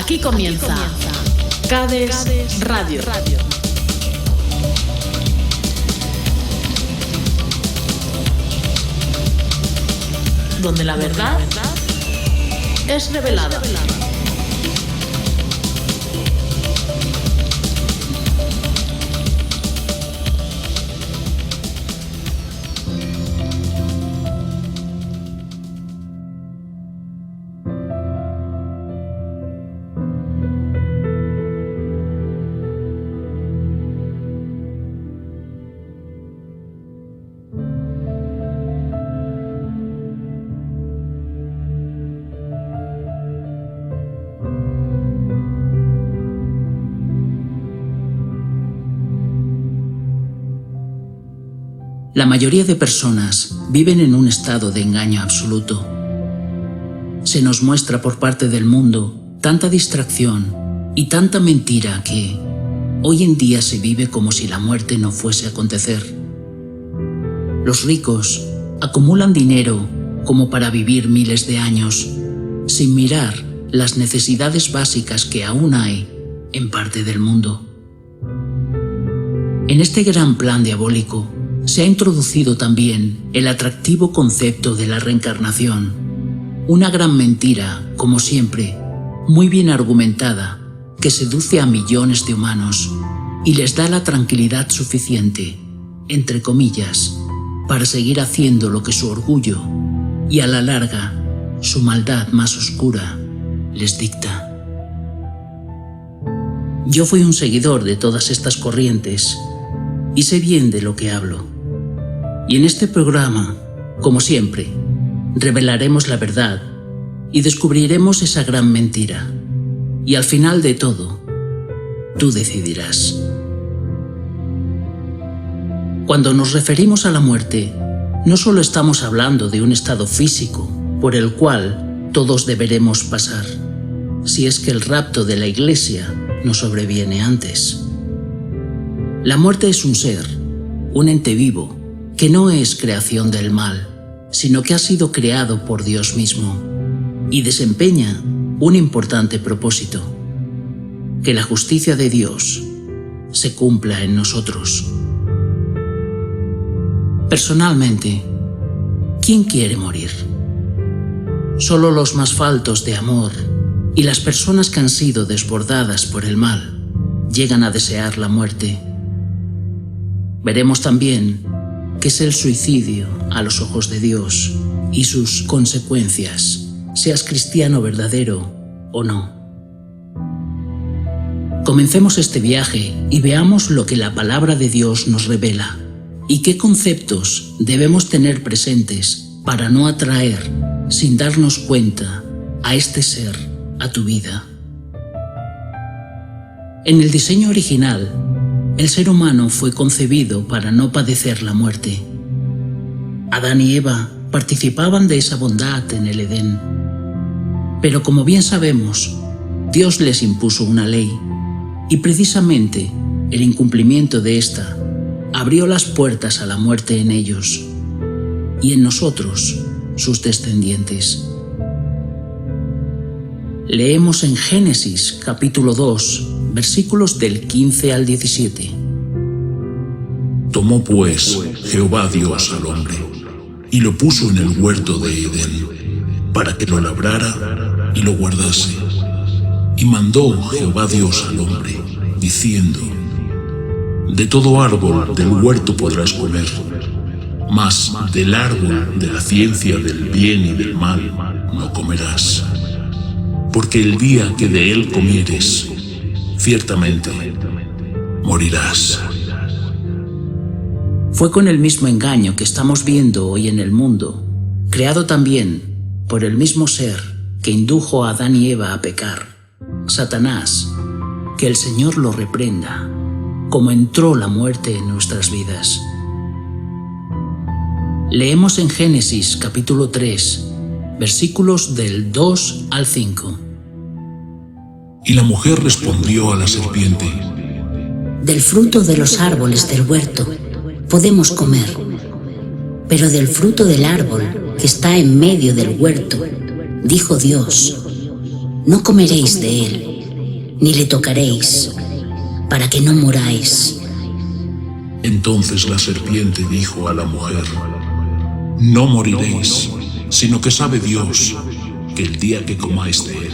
Aquí comienza CADES Radio. Donde la verdad es revelada. La mayoría de personas viven en un estado de engaño absoluto. Se nos muestra por parte del mundo tanta distracción y tanta mentira que hoy en día se vive como si la muerte no fuese a acontecer. Los ricos acumulan dinero como para vivir miles de años, sin mirar las necesidades básicas que aún hay en parte del mundo. En este gran plan diabólico, se ha introducido también el atractivo concepto de la reencarnación, una gran mentira, como siempre, muy bien argumentada, que seduce a millones de humanos y les da la tranquilidad suficiente, entre comillas, para seguir haciendo lo que su orgullo y a la larga su maldad más oscura les dicta. Yo fui un seguidor de todas estas corrientes y sé bien de lo que hablo. Y en este programa, como siempre, revelaremos la verdad y descubriremos esa gran mentira. Y al final de todo, tú decidirás. Cuando nos referimos a la muerte, no solo estamos hablando de un estado físico por el cual todos deberemos pasar, si es que el rapto de la Iglesia nos sobreviene antes. La muerte es un ser, un ente vivo, que no es creación del mal, sino que ha sido creado por Dios mismo y desempeña un importante propósito: que la justicia de Dios se cumpla en nosotros. Personalmente, ¿quién quiere morir? Solo los más faltos de amor y las personas que han sido desbordadas por el mal llegan a desear la muerte. Veremos también que es el suicidio a los ojos de Dios y sus consecuencias, seas cristiano verdadero o no. Comencemos este viaje y veamos lo que la palabra de Dios nos revela y qué conceptos debemos tener presentes para no atraer, sin darnos cuenta, a este ser a tu vida. En el diseño original, el ser humano fue concebido para no padecer la muerte. Adán y Eva participaban de esa bondad en el Edén. Pero como bien sabemos, Dios les impuso una ley, y precisamente el incumplimiento de esta abrió las puertas a la muerte en ellos y en nosotros, sus descendientes. Leemos en Génesis capítulo 2, versículos del 15 al 17. Tomó pues Jehová Dios al hombre, y lo puso en el huerto de Edén, para que lo labrara y lo guardase. Y mandó Jehová Dios al hombre, diciendo: de todo árbol del huerto podrás comer, mas del árbol de la ciencia del bien y del mal no comerás, porque el día que de él comieres, ciertamente morirás. Fue con el mismo engaño que estamos viendo hoy en el mundo, creado también por el mismo ser que indujo a Adán y Eva a pecar, Satanás, que el Señor lo reprenda, como entró la muerte en nuestras vidas. Leemos en Génesis capítulo 3, versículos del 2 al 5. Y la mujer respondió a la serpiente: del fruto de los árboles del huerto podemos comer, pero del fruto del árbol que está en medio del huerto, dijo Dios: no comeréis de él, ni le tocaréis, para que no muráis. Entonces la serpiente dijo a la mujer: No moriréis, sino que sabe Dios que el día que comáis de él,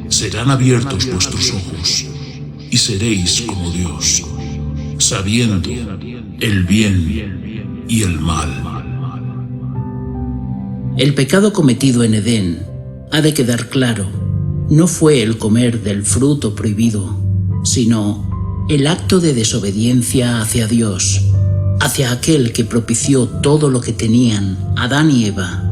serán abiertos vuestros ojos, y seréis como Dios, sabiendo el bien y el mal. El pecado cometido en Edén, ha de quedar claro, no fue el comer del fruto prohibido, sino el acto de desobediencia hacia Dios, hacia aquel que propició todo lo que tenían Adán y Eva.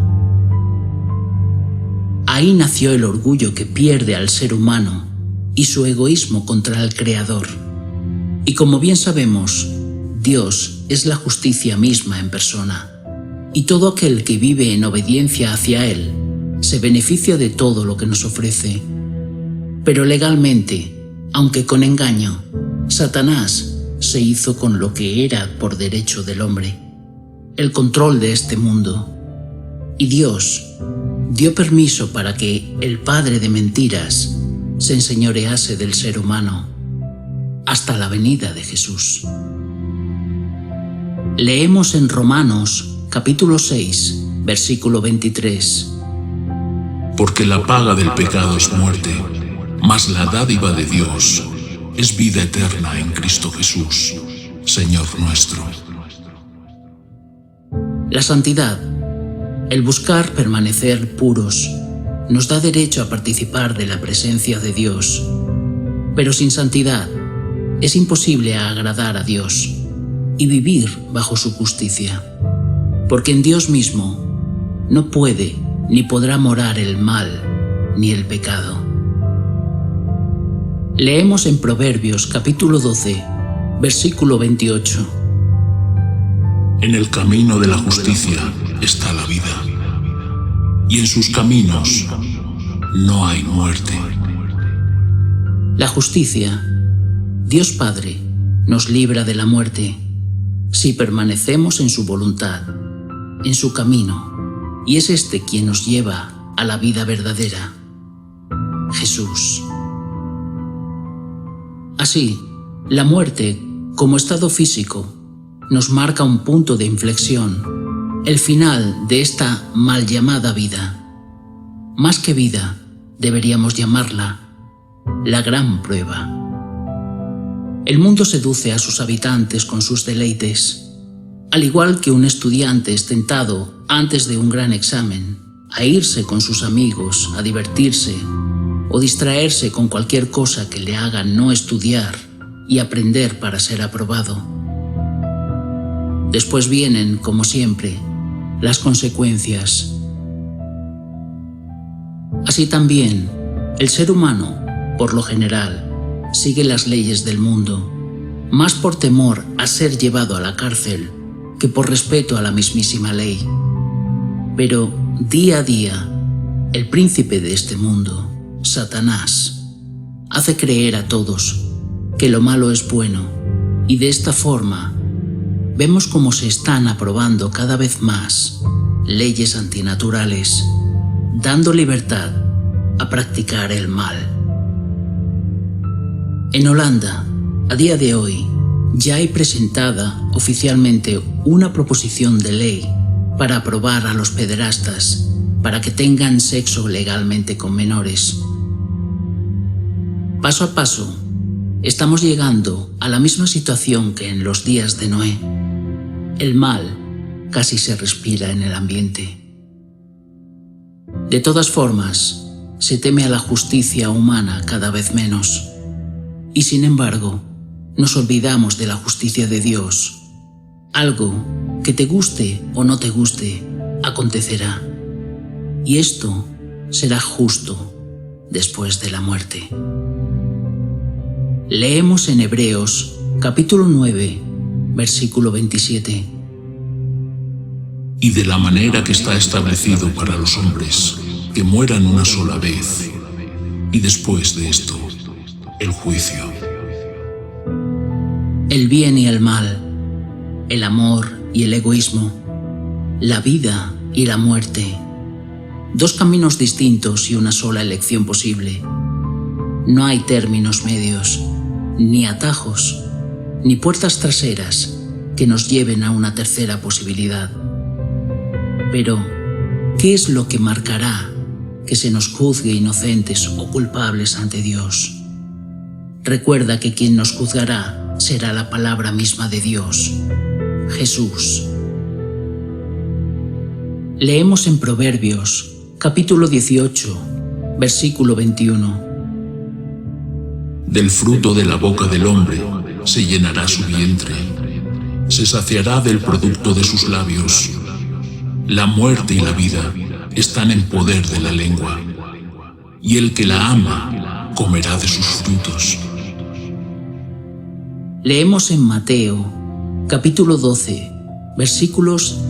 Ahí nació el orgullo que pierde al ser humano y su egoísmo contra el Creador. Y como bien sabemos, Dios es la justicia misma en persona, y todo aquel que vive en obediencia hacia Él se beneficia de todo lo que nos ofrece. Pero legalmente, aunque con engaño, Satanás se hizo con lo que era por derecho del hombre, el control de este mundo. Y Dios dio permiso para que el padre de mentiras se enseñorease del ser humano hasta la venida de Jesús. Leemos en Romanos capítulo 6, versículo 23. Porque la paga del pecado es muerte, mas la dádiva de Dios es vida eterna en Cristo Jesús, Señor nuestro. La santidad, el buscar permanecer puros, nos da derecho a participar de la presencia de Dios. Pero sin santidad es imposible agradar a Dios y vivir bajo su justicia, porque en Dios mismo no puede ni podrá morar el mal ni el pecado. Leemos en Proverbios capítulo 12, versículo 28. En el camino de la justicia está la vida, y en sus caminos no hay muerte. La justicia, Dios Padre, nos libra de la muerte si permanecemos en su voluntad, en su camino, y es este quien nos lleva a la vida verdadera, Jesús. Así, la muerte, como estado físico, nos marca un punto de inflexión, el final de esta mal llamada vida. Más que vida, deberíamos llamarla la gran prueba. El mundo seduce a sus habitantes con sus deleites, al igual que un estudiante es tentado antes de un gran examen a irse con sus amigos a divertirse o distraerse con cualquier cosa que le haga no estudiar y aprender para ser aprobado. Después vienen, como siempre, las consecuencias. Así también, el ser humano, por lo general, sigue las leyes del mundo, más por temor a ser llevado a la cárcel que por respeto a la mismísima ley. Pero día a día, el príncipe de este mundo, Satanás, hace creer a todos que lo malo es bueno, y de esta forma vemos cómo se están aprobando cada vez más leyes antinaturales, dando libertad a practicar el mal. En Holanda, a día de hoy, ya hay presentada oficialmente una proposición de ley para aprobar a los pederastas para que tengan sexo legalmente con menores. Paso a paso, estamos llegando a la misma situación que en los días de Noé. El mal casi se respira en el ambiente. De todas formas, se teme a la justicia humana cada vez menos. Y sin embargo, nos olvidamos de la justicia de Dios. Algo que te guste o no te guste, acontecerá. Y esto será justo después de la muerte. Leemos en Hebreos, capítulo 9, versículo 27. Y de la manera que está establecido para los hombres, que mueran una sola vez, y después de esto, el juicio. El bien y el mal, el amor y el egoísmo, la vida y la muerte, dos caminos distintos y una sola elección posible. No hay términos medios, ni atajos, ni puertas traseras que nos lleven a una tercera posibilidad. Pero, ¿qué es lo que marcará que se nos juzgue inocentes o culpables ante Dios? Recuerda que quien nos juzgará será la palabra misma de Dios, Jesús. Leemos en Proverbios, capítulo 18, versículo 21. Del fruto de la boca del hombre se llenará su vientre, se saciará del producto de sus labios. La muerte y la vida están en poder de la lengua, y el que la ama comerá de sus frutos. Leemos en Mateo, capítulo 12, versículos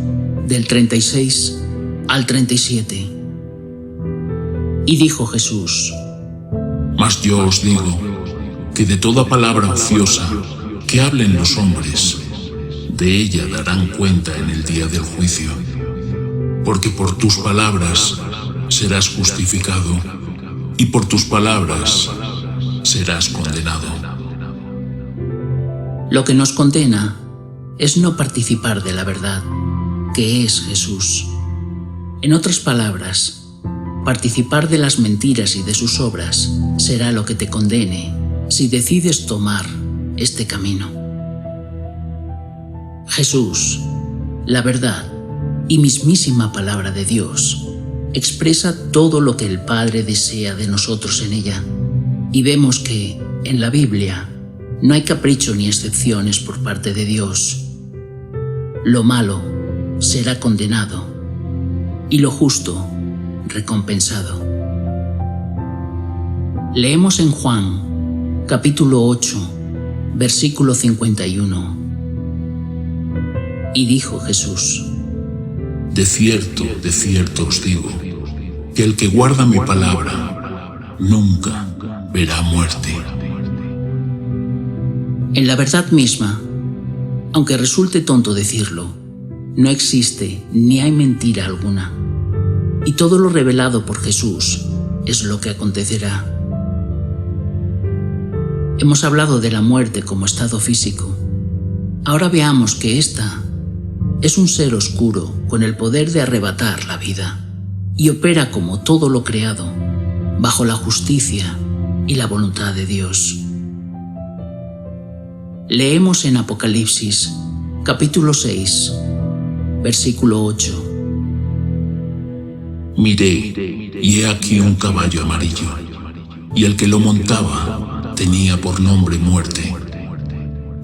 del 36 al 37. Y dijo Jesús: Mas yo os digo que de toda palabra ociosa que hablen los hombres, de ella darán cuenta en el día del juicio. Porque por tus palabras serás justificado, y por tus palabras serás condenado. Lo que nos condena es no participar de la verdad, que es Jesús. En otras palabras, participar de las mentiras y de sus obras será lo que te condene si decides tomar este camino. Jesús, la verdad y mismísima palabra de Dios, expresa todo lo que el Padre desea de nosotros en ella, y vemos que, en la Biblia, no hay capricho ni excepciones por parte de Dios. Lo malo será condenado y lo justo recompensado. Leemos en Juan, capítulo 8, versículo 51. Y dijo Jesús: de cierto os digo, que el que guarda mi palabra nunca verá muerte. En la verdad misma, aunque resulte tonto decirlo, no existe ni hay mentira alguna. Y todo lo revelado por Jesús es lo que acontecerá. Hemos hablado de la muerte como estado físico. Ahora veamos que esta es un ser oscuro con el poder de arrebatar la vida y opera como todo lo creado, bajo la justicia y la voluntad de Dios. Leemos en Apocalipsis, capítulo 6, versículo 8. Miré, y he aquí un caballo amarillo, y el que lo montaba tenía por nombre Muerte,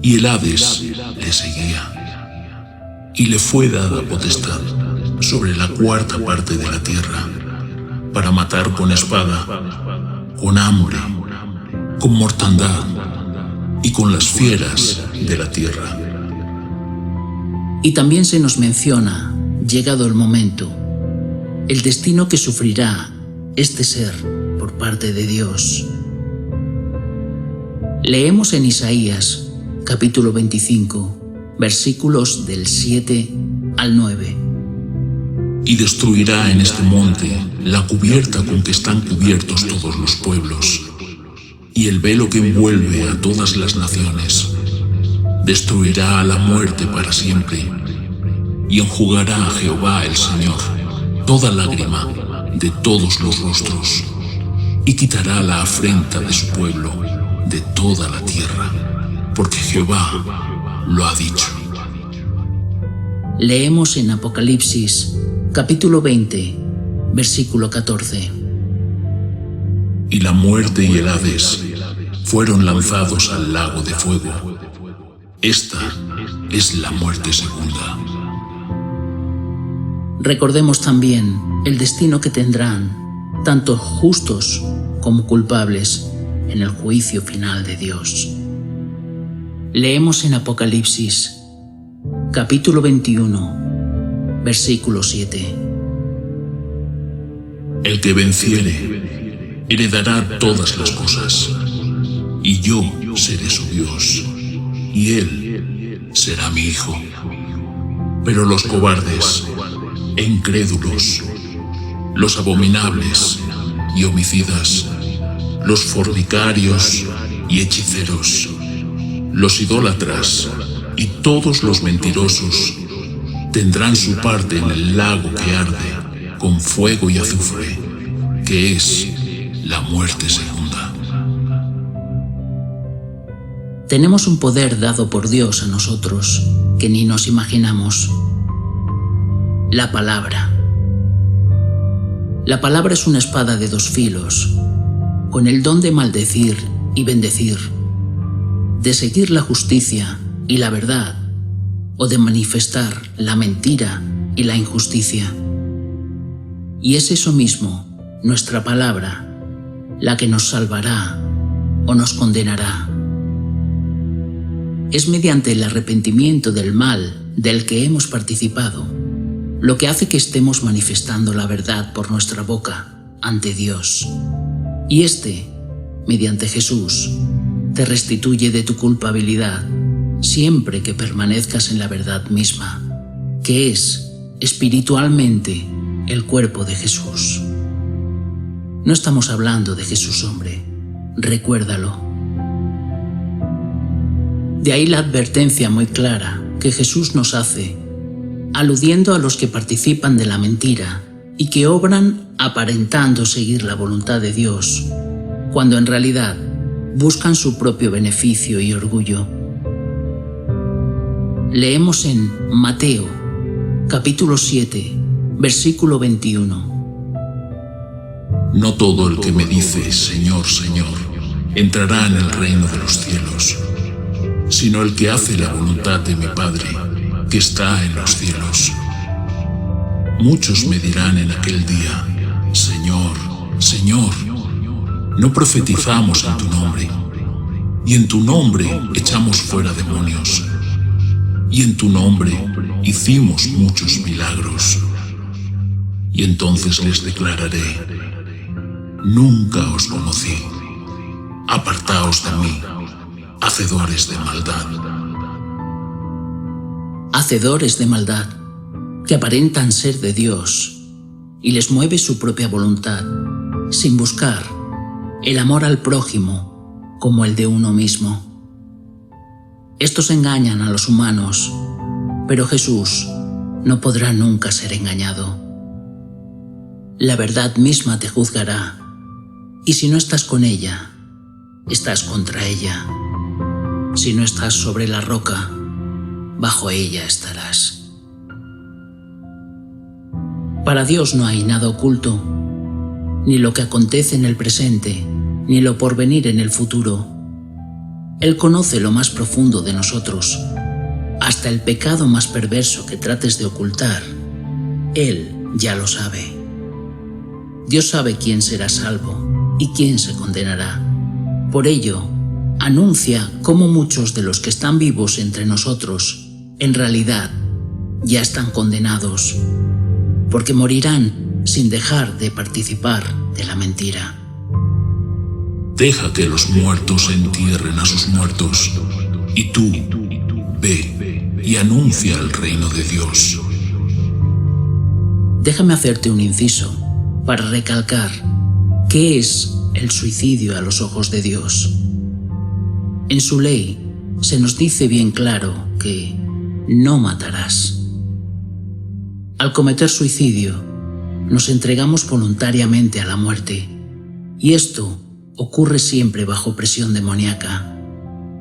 y el Hades le seguía, y le fue dada potestad sobre la cuarta parte de la tierra, para matar con espada, con hambre, con mortandad y con las fieras de la tierra. Y también se nos menciona, llegado el momento, el destino que sufrirá este ser por parte de Dios. Leemos en Isaías, capítulo 25, versículos del 7 al 9. Y destruirá en este monte la cubierta con que están cubiertos todos los pueblos, y el velo que envuelve a todas las naciones. Destruirá a la muerte para siempre, y enjugará a Jehová el Señor toda lágrima de todos los rostros, y quitará la afrenta de su pueblo de toda la tierra, porque Jehová lo ha dicho. Leemos en Apocalipsis, capítulo 20, versículo 14. Y la muerte y el Hades fueron lanzados al lago de fuego. Esta es la muerte segunda. Recordemos también el destino que tendrán tanto justos como culpables en el juicio final de Dios. Leemos en Apocalipsis, capítulo 21, versículo 7. El que venciere heredará todas las cosas, y yo seré su Dios, y él será mi hijo. Pero los cobardes e incrédulos, los abominables y homicidas, los fornicarios y hechiceros, los idólatras y todos los mentirosos tendrán su parte en el lago que arde con fuego y azufre, que es la muerte segunda. Tenemos un poder dado por Dios a nosotros que ni nos imaginamos. La palabra. La palabra es una espada de dos filos, con el don de maldecir y bendecir, de seguir la justicia y la verdad, o de manifestar la mentira y la injusticia. Y es eso mismo, nuestra palabra, la que nos salvará o nos condenará. Es mediante el arrepentimiento del mal del que hemos participado lo que hace que estemos manifestando la verdad por nuestra boca ante Dios. Y mediante Jesús, te restituye de tu culpabilidad siempre que permanezcas en la verdad misma, que es, espiritualmente, el cuerpo de Jesús. No estamos hablando de Jesús hombre, recuérdalo. De ahí la advertencia muy clara que Jesús nos hace, aludiendo a los que participan de la mentira y que obran aparentando seguir la voluntad de Dios, cuando en realidad buscan su propio beneficio y orgullo. Leemos en Mateo, capítulo 7, versículo 21. No todo el que me dice, Señor, Señor, entrará en el reino de los cielos, sino el que hace la voluntad de mi Padre, que está en los cielos. Muchos me dirán en aquel día, Señor, Señor, no profetizamos en tu nombre, y en tu nombre echamos fuera demonios, y en tu nombre hicimos muchos milagros. Y entonces les declararé, nunca os conocí, apartaos de mí, hacedores de maldad. Hacedores de maldad, que aparentan ser de Dios, y les mueve su propia voluntad, sin buscar el amor al prójimo como el de uno mismo. Estos engañan a los humanos, pero Jesús no podrá nunca ser engañado. La verdad misma te juzgará, y si no estás con ella, estás contra ella. Si no estás sobre la roca, bajo ella estarás. Para Dios no hay nada oculto, ni lo que acontece en el presente, ni lo por venir en el futuro. Él conoce lo más profundo de nosotros, hasta el pecado más perverso que trates de ocultar. Él ya lo sabe. Dios sabe quién será salvo y quién se condenará. Por ello, anuncia cómo muchos de los que están vivos entre nosotros, en realidad, ya están condenados, porque morirán sin dejar de participar de la mentira. Deja que los muertos entierren a sus muertos, y tú, ve y anuncia el reino de Dios. Déjame hacerte un inciso para recalcar qué es el suicidio a los ojos de Dios. En su ley se nos dice bien claro que no matarás. Al cometer suicidio, nos entregamos voluntariamente a la muerte, y esto ocurre siempre bajo presión demoníaca.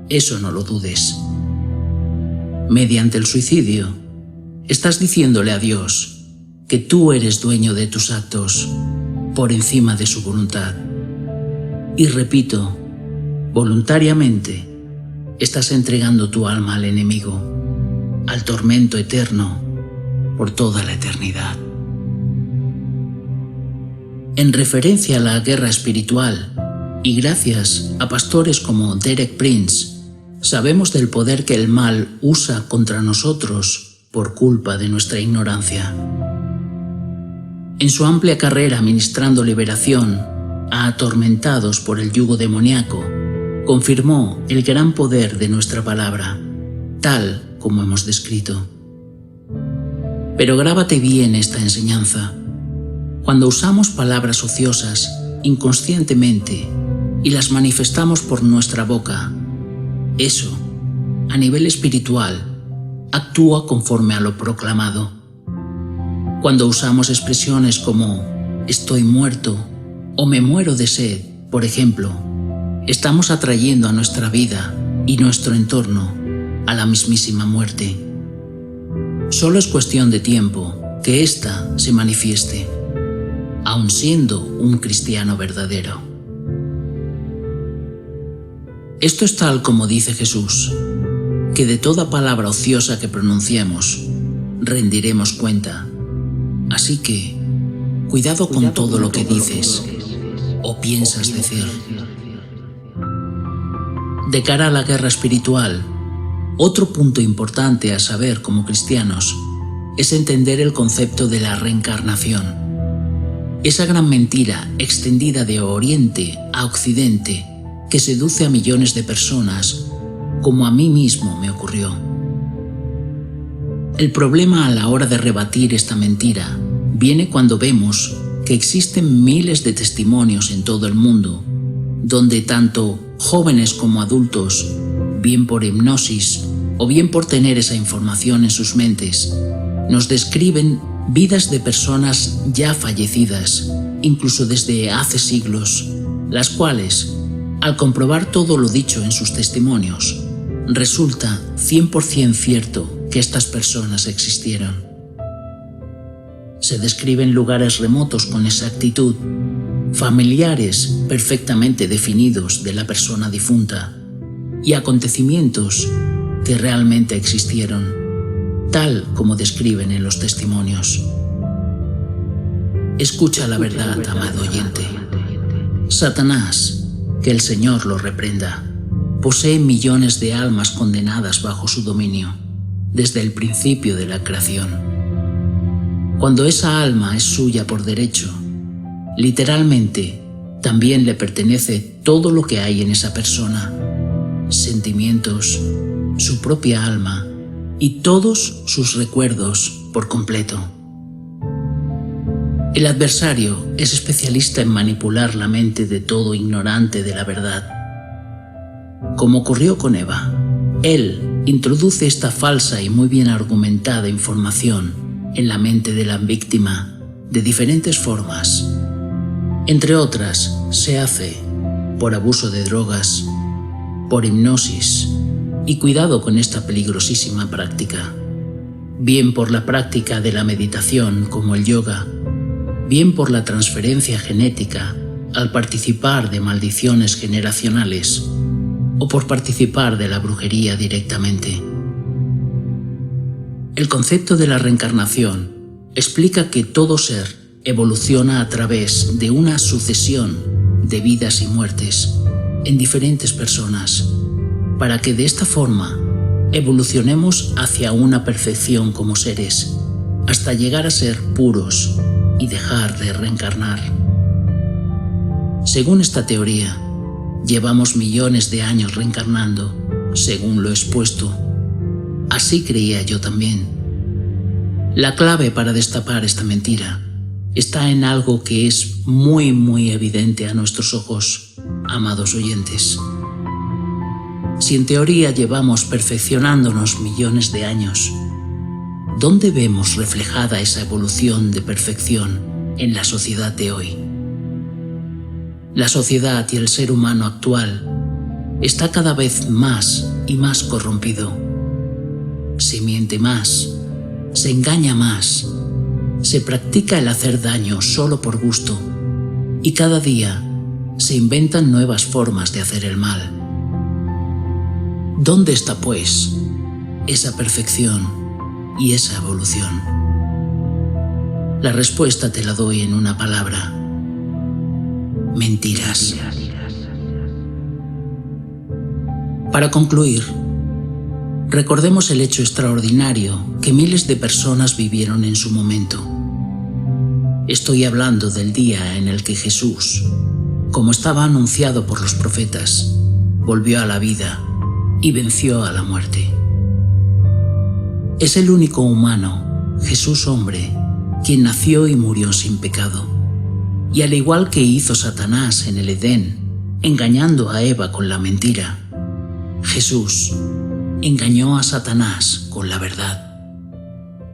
Eso no lo dudes. Mediante el suicidio, estás diciéndole a Dios que tú eres dueño de tus actos por encima de su voluntad. Y repito, voluntariamente estás entregando tu alma al enemigo, al tormento eterno por toda la eternidad. En referencia a la guerra espiritual, y gracias a pastores como Derek Prince, sabemos del poder que el mal usa contra nosotros por culpa de nuestra ignorancia. En su amplia carrera ministrando liberación a atormentados por el yugo demoníaco, confirmó el gran poder de nuestra palabra, tal como hemos descrito. Pero grábate bien esta enseñanza. Cuando usamos palabras ociosas inconscientemente, y las manifestamos por nuestra boca. Eso, a nivel espiritual, actúa conforme a lo proclamado. Cuando usamos expresiones como estoy muerto o me muero de sed, por ejemplo, estamos atrayendo a nuestra vida y nuestro entorno a la mismísima muerte. Solo es cuestión de tiempo que ésta se manifieste, aun siendo un cristiano verdadero. Esto es tal como dice Jesús, que de toda palabra ociosa que pronunciemos, rendiremos cuenta. Así que, cuidado con todo lo que dices o piensas decir. De cara a la guerra espiritual, otro punto importante a saber como cristianos es entender el concepto de la reencarnación. Esa gran mentira extendida de Oriente a Occidente que seduce a millones de personas, como a mí mismo me ocurrió. El problema a la hora de rebatir esta mentira viene cuando vemos que existen miles de testimonios en todo el mundo, donde tanto jóvenes como adultos, bien por hipnosis o bien por tener esa información en sus mentes, nos describen vidas de personas ya fallecidas, incluso desde hace siglos, las cuales, al comprobar todo lo dicho en sus testimonios, resulta 100% cierto que estas personas existieron. Se describen lugares remotos con exactitud, familiares perfectamente definidos de la persona difunta y acontecimientos que realmente existieron, tal como describen en los testimonios. Escucha la verdad, amado oyente. Satanás, que el Señor lo reprenda, posee millones de almas condenadas bajo su dominio, desde el principio de la creación. Cuando esa alma es suya por derecho, literalmente también le pertenece todo lo que hay en esa persona, sentimientos, su propia alma y todos sus recuerdos por completo. El adversario es especialista en manipular la mente de todo ignorante de la verdad. Como ocurrió con Eva, él introduce esta falsa y muy bien argumentada información en la mente de la víctima de diferentes formas. Entre otras, se hace por abuso de drogas, por hipnosis, y cuidado con esta peligrosísima práctica, bien por la práctica de la meditación como el yoga, bien por la transferencia genética al participar de maldiciones generacionales o por participar de la brujería directamente. El concepto de la reencarnación explica que todo ser evoluciona a través de una sucesión de vidas y muertes en diferentes personas, para que de esta forma evolucionemos hacia una perfección como seres, hasta llegar a ser puros y dejar de reencarnar. Según esta teoría, llevamos millones de años reencarnando, según lo expuesto. Así creía yo también. La clave para destapar esta mentira está en algo que es muy evidente a nuestros ojos, amados oyentes. Si en teoría llevamos perfeccionándonos millones de años, ¿dónde vemos reflejada esa evolución de perfección en la sociedad de hoy? La sociedad y el ser humano actual está cada vez más y más corrompido. Se miente más, se engaña más, se practica el hacer daño solo por gusto y cada día se inventan nuevas formas de hacer el mal. ¿Dónde está, pues, esa perfección y esa evolución? La respuesta te la doy en una palabra: mentiras. Para concluir, recordemos el hecho extraordinario que miles de personas vivieron en su momento. Estoy hablando del día en el que Jesús, como estaba anunciado por los profetas, volvió a la vida y venció a la muerte. Es el único humano, Jesús hombre, quien nació y murió sin pecado. Y al igual que hizo Satanás en el Edén, engañando a Eva con la mentira. Jesús engañó a Satanás con la verdad.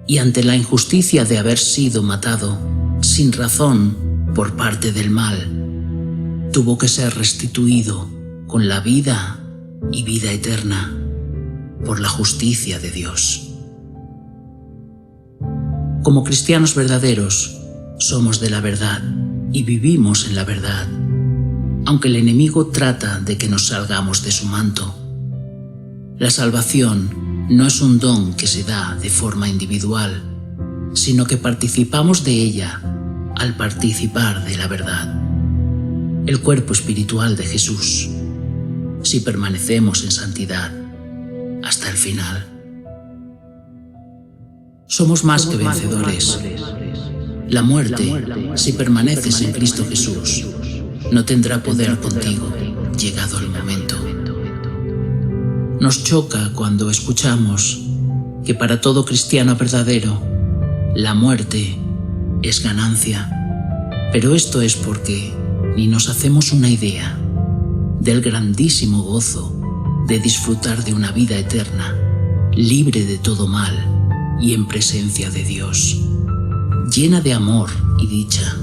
Y ante la injusticia de haber sido matado sin razón por parte del mal, tuvo que ser restituido con la vida y vida eterna por la justicia de Dios. Como cristianos verdaderos, somos de la verdad y vivimos en la verdad, aunque el enemigo trata de que nos salgamos de su manto. La salvación no es un don que se da de forma individual, sino que participamos de ella al participar de la verdad. El cuerpo espiritual de Jesús, si permanecemos en santidad hasta el final. Somos más que vencedores. La muerte, si permaneces en Cristo Jesús, no tendrá poder contigo, llegado el momento. Nos choca cuando escuchamos que para todo cristiano verdadero, la muerte es ganancia, pero esto es porque ni nos hacemos una idea del grandísimo gozo de disfrutar de una vida eterna, libre de todo mal y en presencia de Dios, llena de amor y dicha,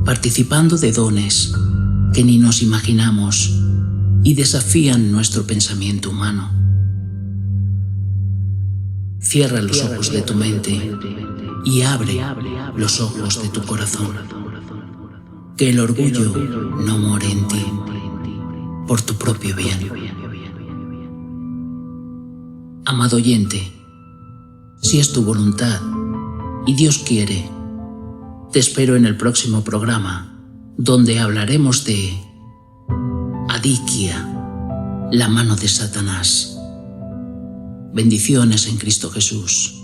participando de dones que ni nos imaginamos y desafían nuestro pensamiento humano. Cierra los ojos de tu mente y abre los ojos de tu corazón. Que el orgullo no more en ti, por tu propio bien. Amado oyente, si es tu voluntad y Dios quiere, te espero en el próximo programa, donde hablaremos de Adikia, la mano de Satanás. Bendiciones en Cristo Jesús.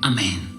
Amén.